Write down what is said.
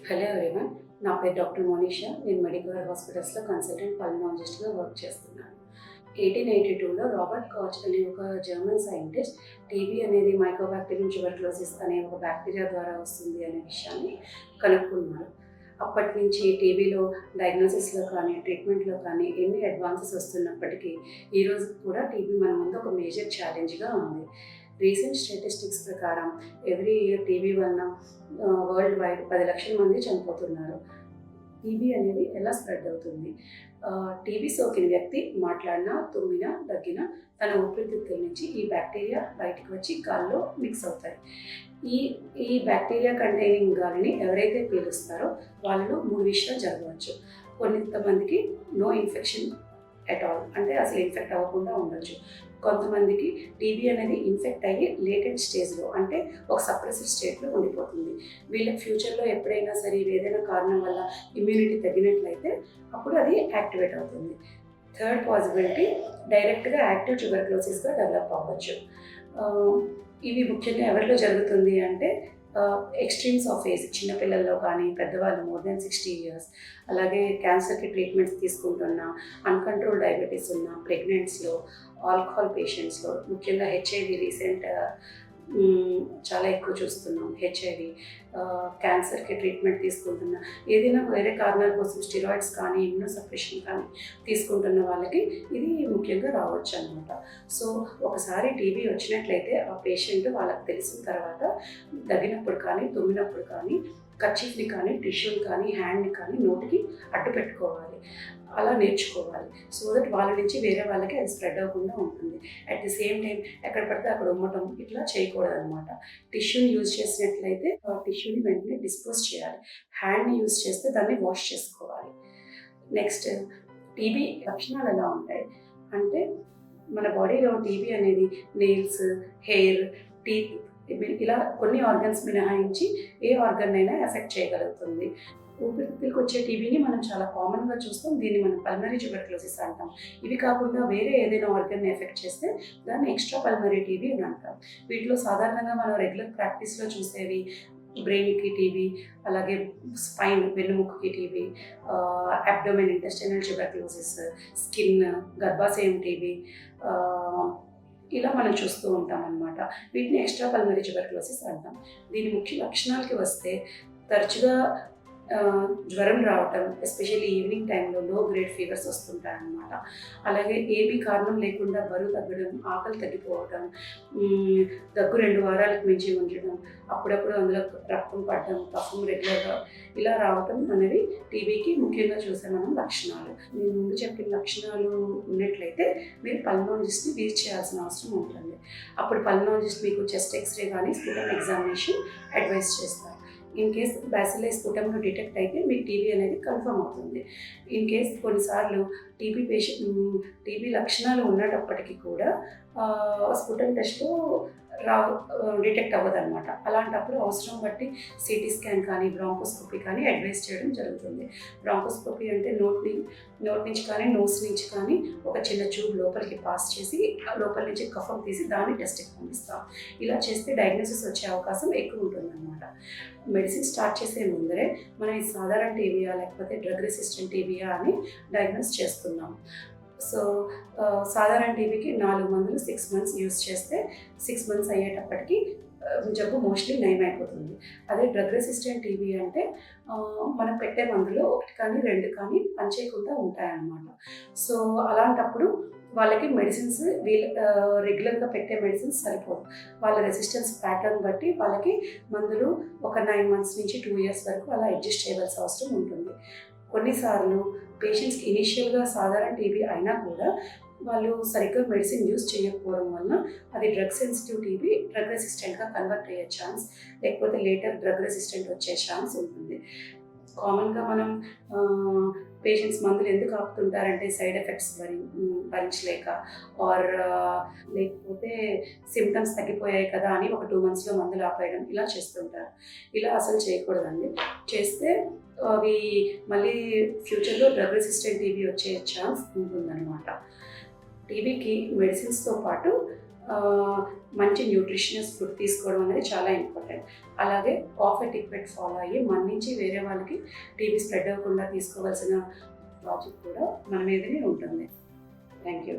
Hello everyone, నా పేరు doctor Monisha. నేను మెడికల్ హాస్పిటల్స్లో కన్సల్టెంట్ పల్మనాలజిస్ట్గా వర్క్ చేస్తున్నాను. 1882లో రాబర్ట్ కాచ్ అనే ఒక జర్మన్ సైంటిస్ట్ టీబీ అనేది మైకోబాక్టీరియం ట్యూబర్క్లోసిస్ అనే ఒక బ్యాక్టీరియా ద్వారా వస్తుంది అనే విషయాన్ని కనుక్కున్నారు. అప్పటి నుంచి టీబీలో డయాగ్నోసిస్లో కానీ ట్రీట్మెంట్లో కానీ ఎన్ని అడ్వాన్సెస్ వస్తున్నప్పటికీ ఈరోజు కూడా టీబీ మన ముందు ఒక మేజర్ ఛాలెంజ్గా ఉంది. రీసెంట్ స్టాటిస్టిక్స్ ప్రకారం ఎవ్రీ ఇయర్ టీబీ వలన వరల్డ్ వైడ్ 10 లక్షల మంది చనిపోతున్నారు. టీబీ అనేది ఎలా స్ప్రెడ్ అవుతుంది? టీబీ సోకిన వ్యక్తి మాట్లాడినా, తుమ్మినా, దగ్గినా తన ఊపిరితిత్తుల నుంచి ఈ బ్యాక్టీరియా బయటకు వచ్చి గాల్లో మిక్స్ అవుతాయి. ఈ ఈ బ్యాక్టీరియా కంటైనింగ్ గాలిని ఎవరైతే పీలుస్తారో వాళ్ళలో 3 విషయాలు జరగవచ్చు. కొంతమందికి నో ఇన్ఫెక్షన్ ఎట్ ఆల్, అంటే అసలు ఇన్ఫెక్ట్ అవ్వకుండా ఉండొచ్చు. కొంతమందికి టీబీ అనేది ఇన్ఫెక్ట్ అయ్యి లేటెంట్ స్టేజ్లో, అంటే ఒక సప్రెసివ్ స్టేట్లో ఉండిపోతుంది. వీళ్ళకి ఫ్యూచర్లో ఎప్పుడైనా సరే ఏదైనా కారణం వల్ల ఇమ్యూనిటీ తగ్గినట్లయితే అప్పుడు అది యాక్టివేట్ అవుతుంది. థర్డ్ పాసిబిలిటీ, డైరెక్ట్గా యాక్టివ్ ట్యూబర్క్లోసిస్గా డెవలప్ అవ్వచ్చు. ఇవి ముఖ్యంగా ఎవరిలో జరుగుతుంది అంటే ఎక్స్ట్రీమ్స్ ఆఫ్ ఏజ్, చిన్నపిల్లల్లో కానీ పెద్దవాళ్ళు మోర్ దెన్ 60 years, అలాగే క్యాన్సర్కి ట్రీట్మెంట్స్ తీసుకుంటున్న, అన్కంట్రోల్ డయాబెటీస్ ఉన్న, ప్రెగ్నెంట్స్లో, ఆల్కహాల్ పేషెంట్స్లో, ముఖ్యంగా హెచ్ఐవి రీసెంట్ చాలా ఎక్కువ చూస్తున్నాం. హెచ్ఐవి, క్యాన్సర్కి ట్రీట్మెంట్ తీసుకుంటున్న, ఏదైనా వేరే కారణాల కోసం స్టిరాయిడ్స్ కానీ ఇమ్యూనోసప్రెషన్ కానీ తీసుకుంటున్న వాళ్ళకి ఇది ముఖ్యంగా రావచ్చు అనమాట. సో ఒకసారి టీబీ వచ్చినట్లయితే ఆ పేషెంట్ వాళ్ళకి తెలిసిన తర్వాత దగ్గినప్పుడు కానీ తుమ్మినప్పుడు కానీ కర్చీఫ్ని కానీ టిష్యూని కానీ హ్యాండ్ని కానీ నోటికి అడ్డు పెట్టుకోవాలి. అలా నేర్చుకోవాలి. సో దట్ వాళ్ళ నుంచి వేరే వాళ్ళకి అది స్ప్రెడ్ అవ్వకుండా ఉంటుంది. అట్ ది సేమ్ టైం ఎక్కడ పడితే అక్కడ ఉమ్మటం ఇట్లా చేయకూడదు అనమాట. టిష్యూని యూజ్ చేసినట్లయితే ఆ టిష్యూని వెంటనే డిస్పోజ్ చేయాలి. హ్యాండ్ని యూజ్ చేస్తే దాన్ని వాష్ చేసుకోవాలి. నెక్స్ట్, టీబీ లక్షణాలు ఎలా ఉంటాయి అంటే, మన బాడీలో టీబీ అనేది నెయిల్స్, హెయిర్, టీత్, ఇలా కొన్ని ఆర్గన్స్ మినహాయించి ఏ ఆర్గన్ అయినా ఎఫెక్ట్ చేయగలుగుతుంది. ఊపిరితిత్తులకు వచ్చే టీబీని మనం చాలా కామన్గా చూస్తాం. దీన్ని మనం పల్మనరీ ట్యూబర్క్లోసిస్ అంటాం. ఇవి కాకుండా వేరే ఏదైనా ఆర్గన్ని ఎఫెక్ట్ చేస్తే దాన్ని ఎక్స్ట్రా పల్మనరీ టీబీ అని అంటాం. వీటిలో సాధారణంగా మనం రెగ్యులర్ ప్రాక్టీస్లో చూసేవి బ్రెయిన్కి టీబీ, అలాగే స్పైన్ వెన్నుముక్కకి TB, abdomen intestinal tuberculosis, skin, గర్భాశయం టీబీ, ఇలా మనం చూస్తూ ఉంటాం అన్నమాట. వీటిని ఎక్స్ట్రా పల్మనరీ ట్యూబర్క్లోసిస్ అంటాం. దీని ముఖ్య లక్షణాలకి వస్తే తరచుగా జ్వరం రావటం, ఎస్పెషల్లీ ఈవినింగ్ టైంలో లో గ్రేడ్ ఫీవర్స్ వస్తుంటాయి అన్నమాట. అలాగే ఏమీ కారణం లేకుండా బరువు తగ్గడం, ఆకలి తగ్గిపోవటం, దగ్గు 2 వారాలకు మించి ఉండడం, అప్పుడప్పుడు అందులో రక్తం పడడం, కఫం రెగ్యులర్గా ఇలా రావటం అనేవి టీబీకి ముఖ్యంగా చూసే మనం లక్షణాలు. నేను ముందు చెప్పిన లక్షణాలు ఉన్నట్లయితే మీరు పల్మనాలజిస్ట్ని విజిట్ చేయాల్సిన అవసరం ఉంటుంది. అప్పుడు పల్మనాలజిస్ట్ మీకు చెస్ట్ ఎక్స్రే కానీ స్పుటమ్ ఎగ్జామినేషన్ అడ్వైస్ చేస్తారు. ఇన్ కేస్ బ్యాసిల్లై స్పుటంలో డిటెక్ట్ అయితే మీకు టీబీ అనేది కన్ఫర్మ్ అవుతుంది. ఇన్ కేస్ కొన్నిసార్లు టీబీ లక్షణాలు ఉన్నప్పటికీ కూడా స్పుటం టెస్ట్లో డిటెక్ట్ అవ్వదు అనమాట. అలాంటప్పుడు అవసరం బట్టి సిటీ స్కాన్ కానీ బ్రాంకోస్కోపీ కానీ అడ్వైస్ చేయడం జరుగుతుంది. బ్రాంకోస్కోపీ అంటే నోట్ నుంచి కానీ నోస్ నుంచి కానీ ఒక చిన్న ట్యూబ్ లోపలికి పాస్ చేసి లోపల నుంచి కఫం తీసి దాన్ని టెస్ట్కి పంపిస్తాం. ఇలా చేస్తే డయాగ్నోసిస్ వచ్చే అవకాశం ఎక్కువ ఉంటుందన్నమాట. మెడిసిన్ స్టార్ట్ చేసే ముందరే మనం ఇది సాధారణ టీబీయా లేకపోతే డ్రగ్ రెసిస్టెంట్ టీబీయా అని డయాగ్నోస్ చేస్తున్నాం. సో సాధారణ టీబీకి 4 మందులు 6 months యూజ్ చేస్తే 6 months అయ్యేటప్పటికి జబ్బు మోస్ట్లీ నయం అయిపోతుంది. అదే డ్రగ్ రెసిస్టెంట్ టీబీ అంటే మనం పెట్టే మందులు 1 కానీ 2 కానీ పనిచేయకుండా ఉంటాయన్నమాట. సో అలాంటప్పుడు వాళ్ళకి మెడిసిన్స్ రెగ్యులర్గా పెట్టే మెడిసిన్స్ సరిపోదు. వాళ్ళ రెసిస్టెన్స్ ప్యాటర్న్ బట్టి వాళ్ళకి మందులు ఒక 9 months నుంచి 2 years వరకు అలా అడ్జస్ట్ చేయవలసిన అవసరం ఉంటుంది. కొన్నిసార్లు పేషెంట్స్కి ఇనీషియల్గా సాధారణ టీబీ అయినా కూడా వాళ్ళు సరిగ్గా మెడిసిన్ యూజ్ చేయకపోవడం వలన అది డ్రగ్ సెన్సిటివ్ టీబీ డ్రగ్ రెసిస్టెంట్గా కన్వర్ట్ అయ్యే ఛాన్స్, లేకపోతే లేటర్ డ్రగ్ రెసిస్టెంట్ వచ్చే ఛాన్స్ ఉంటుంది. కామన్గా మనం పేషెంట్స్ మందులు ఎందుకు ఆపుతుంటారంటే సైడ్ ఎఫెక్ట్స్ భరించలేక, ఆర్ లేకపోతే సిమ్టమ్స్ తగ్గిపోయాయి కదా అని ఒక 2 monthsలో మందులు ఆపేయడం ఇలా చేస్తుంటారు. ఇలా అసలు చేయకూడదండి. చేస్తే అవి మళ్ళీ ఫ్యూచర్లో డ్రగ్ రెసిస్టెంట్ టీబీ వచ్చే ఛాన్స్ ఉంటుందన్నమాట. టీబీకి మెడిసిన్స్తో పాటు మంచి న్యూట్రిషియస్ ఫుడ్ తీసుకోవడం అనేది చాలా ఇంపార్టెంట్. అలాగే కాఫ్ ఎటిక్వెట్ ఫాలో అయ్యి మన నుంచి వేరే వాళ్ళకి టీబీ స్ప్రెడ్ అవ్వకుండా తీసుకోవాల్సిన లాజిక్ కూడా మన మీదనే ఉంటుంది. Thank you.